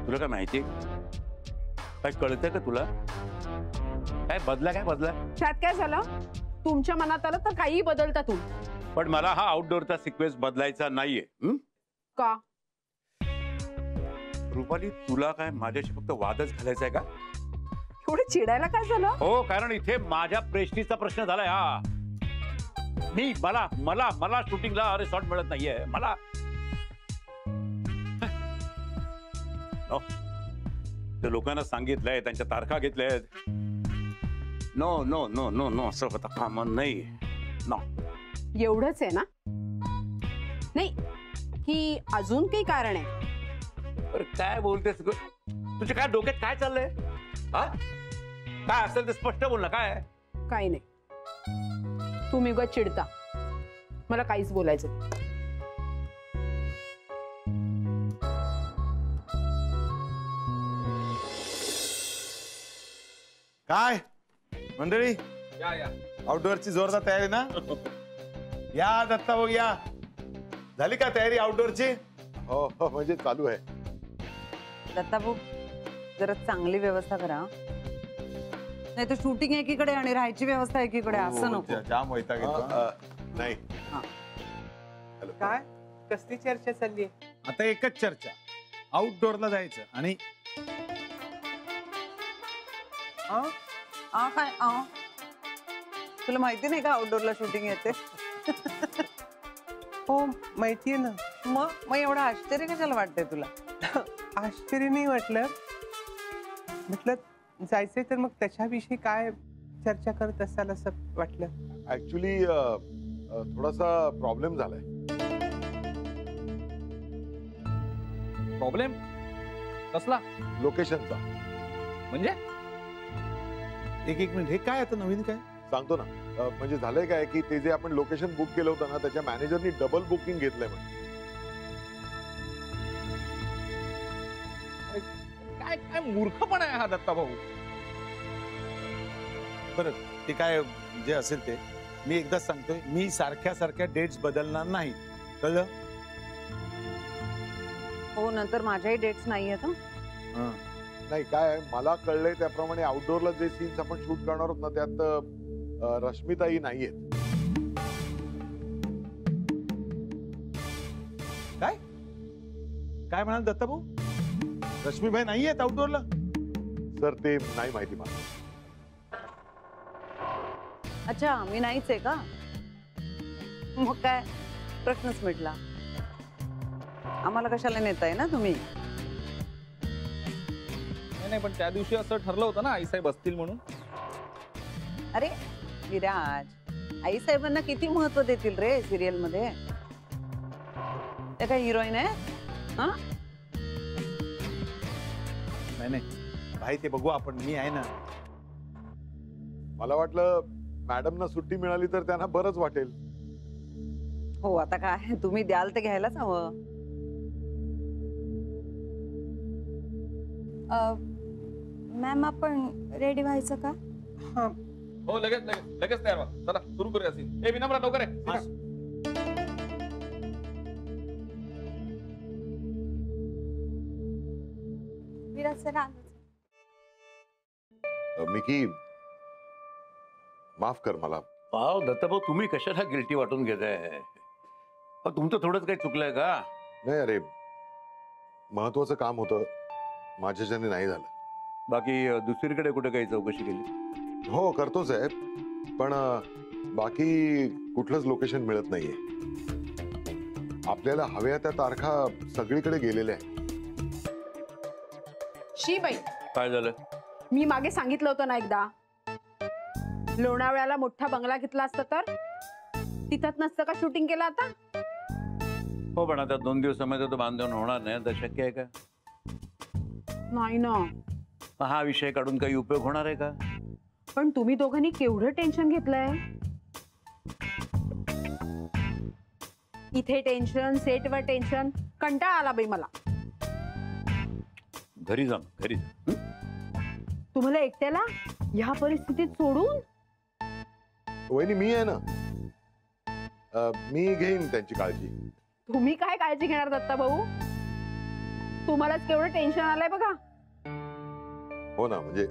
तुला काय माहिती, काय कळतंय का तुला? काय बदला त्यात काय झालं? तुमच्या मनात आलं तर काही बदलता तू. पण मला हा आउटडोअरचा सिक्वेन्स बदलायचा नाहीये. का? रुपाली, तुला काय माझ्याशी फक्त वादच घालायचा आहे का? एवढं चिडायला काय झालं? हो, कारण इथे माझ्या प्रेस्टिजचा प्रश्न झालाय. हा, मला मला मला शूटिंगला रिसॉर्ट मिळत नाहीये मला. ते लोकांना सांगितलंय, त्यांच्या तारखा घेतल्यात. No no no no no, असं होता कामा नाही. नो, एवढंच आहे ना? नाही की अजून काही कारण आहे? काय बोलतेस ग? तुझ्या काय डोक्यात काय चाललंय? हा, काय असेल ते स्पष्ट बोल ना. काय? काही नाही, तुम्ही उगाच चिडता. मला काहीच बोलायचं. काय मंडळी, या या आउटडोअरची जोरदार तयारी ना? या दत्ता भाऊ या. झाली का तयारी आउटडोअरची? हो हो, म्हणजे चालू आहे. दत्ता भाऊ, जरा चांगली व्यवस्था करा, नाही तर शूटिंग एकीकडे आणि राहायची व्यवस्था एकीकडे. असं नको. जाम वैताग येतो. नाही. काय कसली चर्चा चालली? आता एकच चर्चा, आउटडोअरला जायचं आणि काय तुला माहिती नाही का आउटडोअरला शूटिंग येते? हो माहितीये ना. मग एवढं आश्चर्य कशाला वाटतंय तुला? आश्चर्य नाही वाटलं, म्हटलं जायचंय तर मग त्याच्याविषयी काय चर्चा करत असाल असं वाटलं. ऍक्च्युली थोडासा प्रॉब्लेम झालाय. प्रॉब्लेम कसला? लोकेशनचा. म्हणजे एक मिनिट, हे काय आता नवीन काय सांगतो ना. म्हणजे झालंय काय की ते जे आपण लोकेशन बुक केलं होतं ना, त्याच्या मॅनेजरनी डबल बुकिंग घेतलंय. म्हणजे काय काय मूर्खपणा आहे हा दत्ता भाऊ. बरं, ते काय जे असेल ते मी एकदाच सांगतोय, मी सारख्या डेट्स बदलणार नाही, कळलं? हो, नंतर माझ्याही डेट्स नाही आहेत. नाही, काय मला कळलंय त्याप्रमाणे आउटडोअरला जे सीन्स आपण शूट करणार आहोत ना, त्यात रश्मिताई नाहीयेत. काय काय म्हणाल दत्ता भाऊ? रश्मीबाई नाही आहेत आउटडोअरला? सर, ते नाही माहिती मला. अच्छा, मी नाहीच आहे का? मग काय प्रश्नच मिटला. आम्हाला कशाला नेताय ना तुम्ही? नाही, पण त्या दिवशी असं ठरलं होतं ना, आईसाहेब असतील म्हणून. अरे विराज, आई साहेबांना किती महत्व देतील रे सिरियल मध्ये. त्या काय हिरोईन आहे? नाही भाई, ते बघू आपण, मी आहे ना. मला वाटलं मॅडमना सुट्टी मिळाली तर त्यांना बरंच वाटेल. हो, आता काय तुम्ही द्याल ते घ्यायलाच हवं. मॅम, आपण रेडी व्हायचं का? हो, लगेच लगेच लगेच तयार व्हा. चला सुरू करूया सीन. विनम्र लवकर आहे. विराज सर, मिकी, माफ कर मला. भाऊ दत्ताभाऊ, तुम्ही कशाला गिल्टी वाटून घेताय? तुमचं थोडंच काही चुकलंय का? नाही, अरे महत्वाचं काम होतं, माझ्याच्याने नाही झालं. बाकी दुसरीकडे कुठे काही चौकशी केली? हो, करतोच आहे, पण बाकी कुठलंच लोकेशन मिळत नाहीये. आपल्याला हव्या त्या तारखा सगळीकडे गेलेल्या आहे. शी बाई, काय झालं? मी मागे सांगितलं होतं ना एकदा, लोणावळ्याला मोठा बंगला घेतला असता तर तिथंच नसतं का शूटिंग केलं आता? हो, पण आता 2 दिवसामध्ये तो बांधून होणार नाही, तर शक्य आहे का? नाही ना. हा विषय काढून काही उपयोग होणार आहे का? पण तुम्ही दोघांनी केवढं टेन्शन घेतलंय. इथे टेन्शन, सेटवर टेन्शन, कंटाळा आला बाई मला. घरी जा, घरी जा. तुम्हाला एकट्याला ह्या परिस्थितीत सोडून? वहिनी, मी आहे ना, मी घेईन त्यांची काळजी. तुम्ही काय काळजी घेणार दत्ता भाऊ? तुम्हालाच केवढं टेन्शन आलंय बघा. हो ना, म्हणजे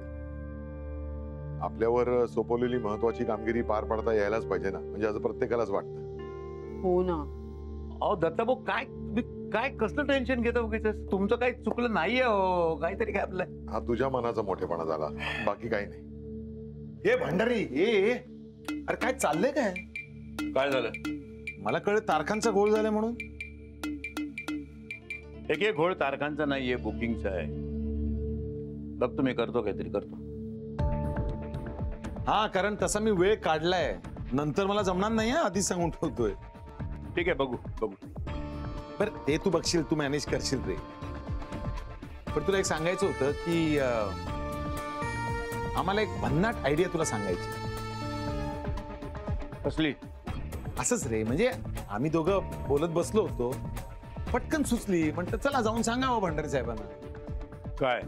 आपल्यावर सोपवलेली महत्वाची कामगिरी पार पाडता यायलाच पाहिजे ना, म्हणजे असं प्रत्येकालाच वाटतं. हो ना. अहो दत्ताभाऊ, काय तुम्ही काय कसलं टेन्शन घेता उगीच? तुमचं काही चुकलं नाहीये हो, काहीतरी काय आपलं. हा तुझ्या मनाचा मोठेपणा झाला, बाकी काही नाही. हे भंडारी ए अरे काय चाललंय काय? काय झालं? मला कळलं तारखांचा गोळ झालाय म्हणून. एक घोळ तारखांचा नाहीये, बुकिंगचा आहे. बघतो मी, करतो काहीतरी करतो. हा, कारण तसा मी वेळ काढलाय, नंतर मला जमणार नाही हा, आधीच सांगून ठेवतोय. ठीक आहे, बघू बघू. बरं ते तू बघशील, तू मॅनेज करशील रे. पण तुला एक सांगायचं होतं की आम्हाला एक भन्नाट आयडिया तुला सांगायची. कसली? असंच रे, म्हणजे आम्ही दोघं बोलत बसलो होतो, पटकन सुचली, म्हटलं चला जाऊन सांगावं भंडारी साहेबांना. काय?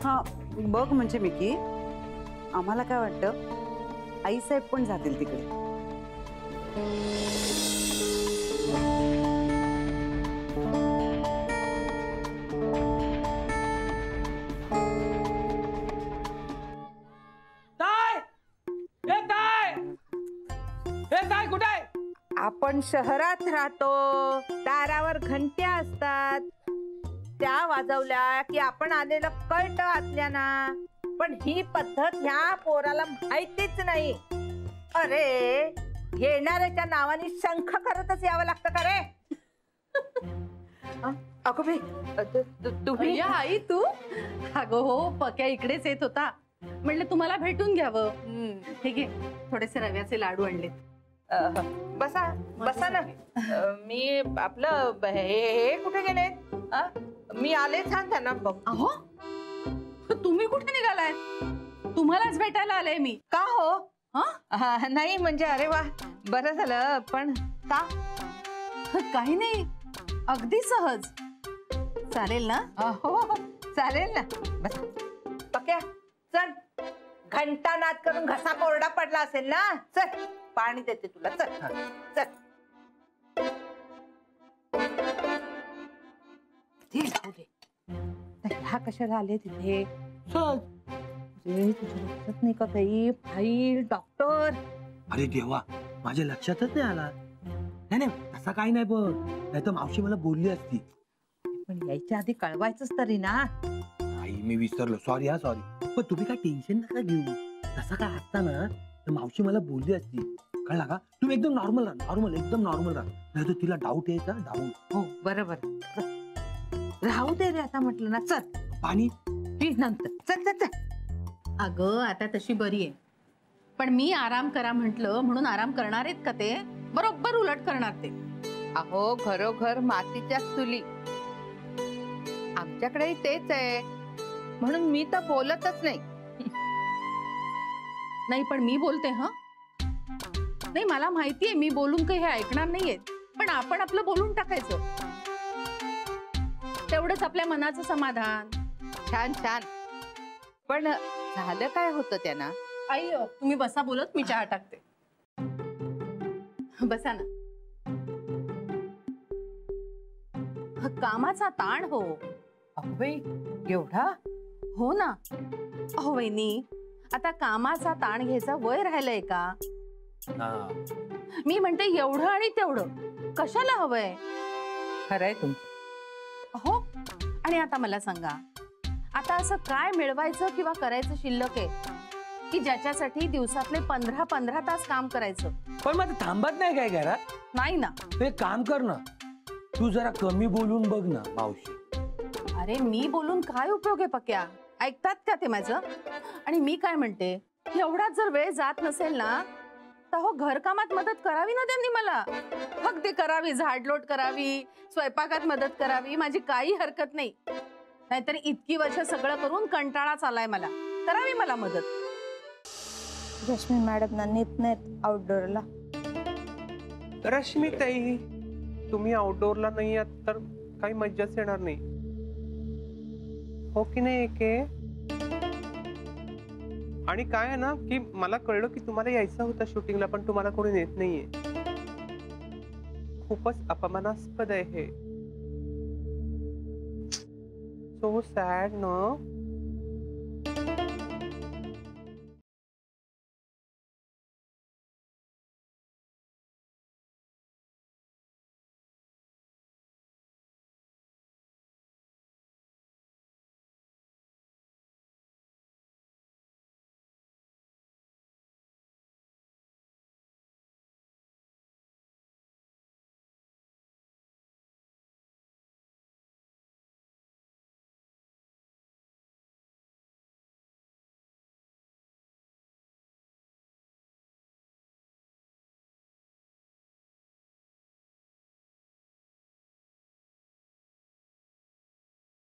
हा बघ, म्हणजे मिकी, आम्हाला काय वाटतं, आईसाहेब पण जातील तिकडे. आपण शहरात राहतो, दारावर घंट्या असतात, त्या वाजवल्या की आपण आलेलं कळतं आतल्याना. पण ही पद्धत ह्या पोराला माहितीच नाही. अरे येणाऱ्याच्या नावाने शंख करतच यावं लागतं का रे? अगं बाई, तुम्ही अय्या, आई तू? अगं हो, पक्या इकडेच येत होता, म्हणलं तुम्हाला भेटून घ्यावं. ठीक आहे, थोडेसे रव्याचे लाडू आणलेत. बसा बसा ना. मी आपलं हे कुठे गेले? मी आले छान त्यांना बघ. अहो, तुम्ही कुठे निघालाय? तुम्हालाच भेटायला आले मी. का हो? हा? नाही म्हणजे अरे वा, बरं झालं. पण का? काही नाही, अगदी सहज. चालेल ना? हो चालेल ना. बस पक्या, चल. घंटा नाद करून घसा कोरडा पडला असेल ना. चल पाणी देते तुला. चल चल. ह्या कशाला आले तिथे? तुझ्या लक्षात नाही का काही? File, doctor. अरे देवा, माझ्या लक्षातच नाही आला. नाही नाही, तसा काही नाही, पण नाही तर मावशी मला बोलली असती. पण यायच्या आधी कळवायचंच तरी ना. आई मी विसरलो, सॉरी हा सॉरी. पण तुम्ही काय टेन्शन नका घेऊ. तसा काय असता ना तर मावशी मला बोलली असती. कळला का? तुम्ही एकदम नॉर्मल राहा, नॉर्मल, एकदम नॉर्मल राहा. नाही तर तिला डाऊट यायचा, डाऊट. हो बरोबर. राहू दे रे आता म्हटलं ना. चल पाणी नंतर. चल चल चल. अगं आता तशी बरी आहे, पण मी आराम करा म्हंटल म्हणून आराम करणार आहेत का? ते बरोबर उलट करणार ते. अहो घरोघर मातीच्या चुली, आमच्याकडेही तेच आहे, म्हणून मी तर बोलतच नाही. नाही पण मी बोलते. हा नाही, मला माहितीये मी बोलून काही हे ऐकणार नाहीयेत, पण आपण आपलं बोलून टाकायचं, तेवढंच आपल्या मनाचं समाधान. छान छान. पण झालं काय होतं त्यांना? आई तुम्ही बसा बोलत, मी चहा टाकते. बसा ना. कामाचा ताण हो. अहो बाई, एवढा? हो ना. अहो वहिनी, आता कामाचा ताण घ्यायचा वय राहिलंय का? मी म्हणते एवढं आणि तेवढं कशाला हवंय? खरंय तुमचं. हो, आणि आता मला सांगा, आता असं काय मिळवायचं किंवा करायचं शिल्लक आहे की ज्याच्यासाठी दिवसातले 15-15 तास काम करायचं? पण मग थांबत नाही काय घरात? नाही ना. तू एक काम कर ना, तू जरा कमी बोलून बघ ना मावशी. अरे मी बोलून काय उपयोग आहे पक्या? ऐकतात का ते माझं? आणि मी काय म्हणते, एवढाच जर वेळ जात नसेल ना तर हो घरकामात मदत करावी ना त्यांनी मला. अगदी करावी, झाडलोट करावी, स्वयंपाकात मदत करावी, माझी काही हरकत नाही. नाहीतर इतकी वर्ष सगळं करून कंटाळाच आलाय मला. करावी मला मदत. रश्मी मॅडमना नेत नाहीत आउटडोअरला. रश्मीताई, तुम्ही आउटडोअरला नाही आहात तर काही मज्जाच येणार नाही. हो की नाही एके? आणि काय आहे ना की मला कळलं की तुम्हाला यायचं होतं शूटिंगला, पण तुम्हाला कोणी नेत नाहीये. खूपच अपमानास्पद आहे हे. सो सॅड ना.